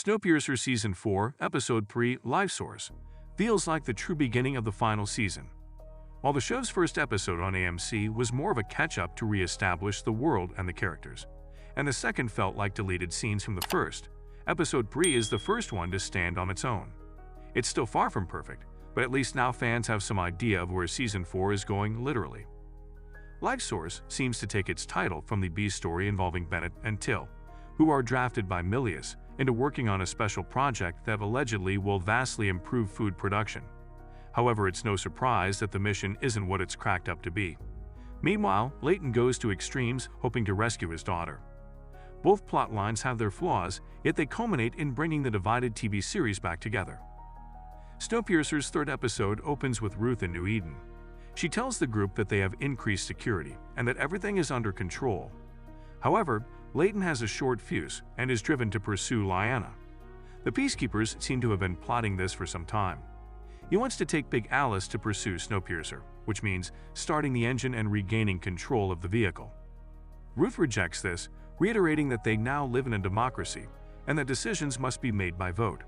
Snowpiercer Season 4, Episode 3, Life Source, feels like the true beginning of the final season. While the show's first episode on AMC was more of a catch-up to re-establish the world and the characters, and the second felt like deleted scenes from the first, Episode 3 is the first one to stand on its own. It's still far from perfect, but at least now fans have some idea of where Season 4 is going literally. Life Source seems to take its title from the B story involving Bennett and Till, who are drafted by Milius into working on a special project that allegedly will vastly improve food production. However, it's no surprise that the mission isn't what it's cracked up to be. Meanwhile, Leighton goes to extremes hoping to rescue his daughter. Both plotlines have their flaws, yet they culminate in bringing the divided TV series back together. Snowpiercer's third episode opens with Ruth in New Eden. She tells the group that they have increased security and that everything is under control. However, Leighton has a short fuse and is driven to pursue Lyanna. The Peacekeepers seem to have been plotting this for some time. He wants to take Big Alice to pursue Snowpiercer, which means starting the engine and regaining control of the vehicle. Ruth rejects this, reiterating that they now live in a democracy and that decisions must be made by vote.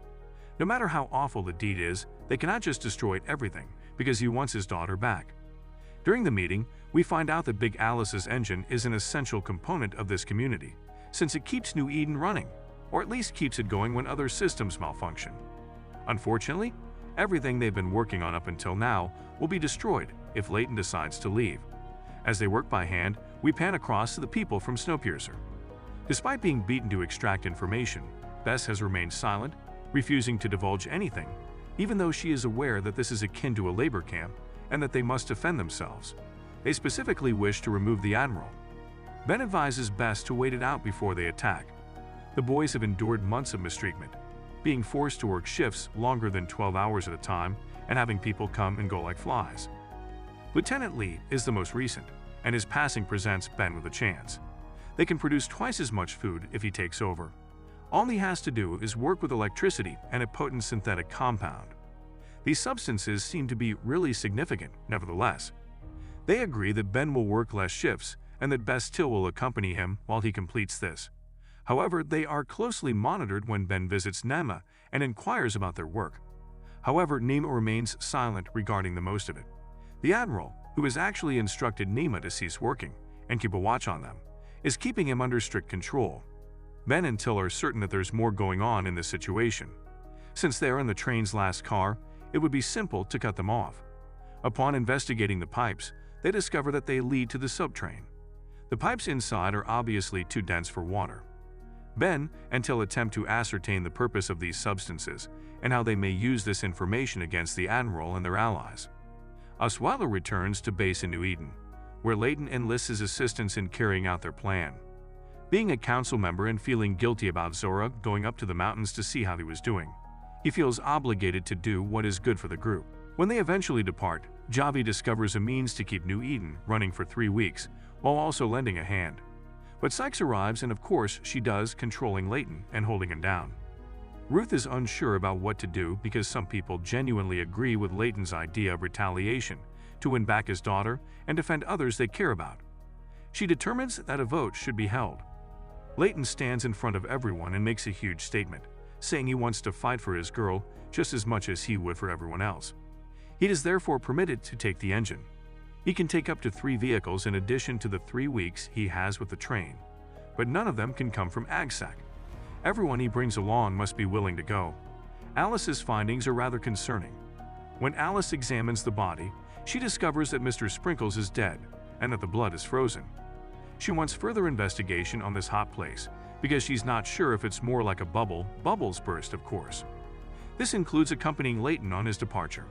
No matter how awful the deed is, they cannot just destroy everything because he wants his daughter back. During the meeting, we find out that Big Alice's engine is an essential component of this community, since it keeps New Eden running, or at least keeps it going when other systems malfunction. Unfortunately, everything they've been working on up until now will be destroyed if Leighton decides to leave. As they work by hand, we pan across to the people from Snowpiercer. Despite being beaten to extract information, Bess has remained silent, refusing to divulge anything, even though she is aware that this is akin to a labor camp and that they must defend themselves. They specifically wish to remove the Admiral. Ben advises Bess to wait it out before they attack. The boys have endured months of mistreatment, being forced to work shifts longer than 12 hours at a time and having people come and go like flies. Lieutenant Lee is the most recent, and his passing presents Ben with a chance. They can produce twice as much food if he takes over. All he has to do is work with electricity and a potent synthetic compound. These substances seem to be really significant, nevertheless. They agree that Ben will work less shifts and that Bess Till will accompany him while he completes this. However, they are closely monitored when Ben visits Nema and inquires about their work. However, Nema remains silent regarding the most of it. The Admiral, who has actually instructed Nema to cease working and keep a watch on them, is keeping him under strict control. Ben and Till are certain that there's more going on in this situation. Since they are in the train's last car, it would be simple to cut them off. Upon investigating the pipes, they discover that they lead to the subtrain. The pipes inside are obviously too dense for water. Ben and Till attempt to ascertain the purpose of these substances and how they may use this information against the Admiral and their allies. Osweiler returns to base in New Eden, where Leighton enlists his assistance in carrying out their plan. Being a council member and feeling guilty about Zora going up to the mountains to see how he was doing, he feels obligated to do what is good for the group. When they eventually depart, Javi discovers a means to keep New Eden running for 3 weeks, while also lending a hand. But Sykes arrives and of course she does, controlling Leighton and holding him down. Ruth is unsure about what to do because some people genuinely agree with Leighton's idea of retaliation to win back his daughter and defend others they care about. She determines that a vote should be held. Leighton stands in front of everyone and makes a huge statement, saying he wants to fight for his girl just as much as he would for everyone else. He is therefore permitted to take the engine. He can take up to 3 vehicles in addition to the 3 weeks he has with the train, but none of them can come from AgSac. Everyone he brings along must be willing to go. Alice's findings are rather concerning. When Alice examines the body, she discovers that Mr. Sprinkles is dead and that the blood is frozen. She wants further investigation on this hot place because she's not sure if it's more like a bubbles burst, of course. This includes accompanying Leighton on his departure.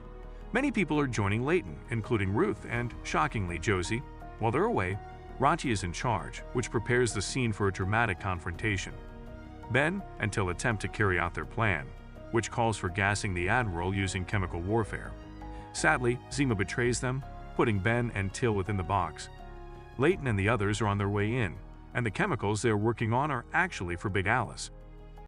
Many people are joining Leighton, including Ruth and, shockingly, Josie. While they're away, Rachi is in charge, which prepares the scene for a dramatic confrontation. Ben and Till attempt to carry out their plan, which calls for gassing the Admiral using chemical warfare. Sadly, Zima betrays them, putting Ben and Till within the box. Leighton and the others are on their way in, and the chemicals they are working on are actually for Big Alice.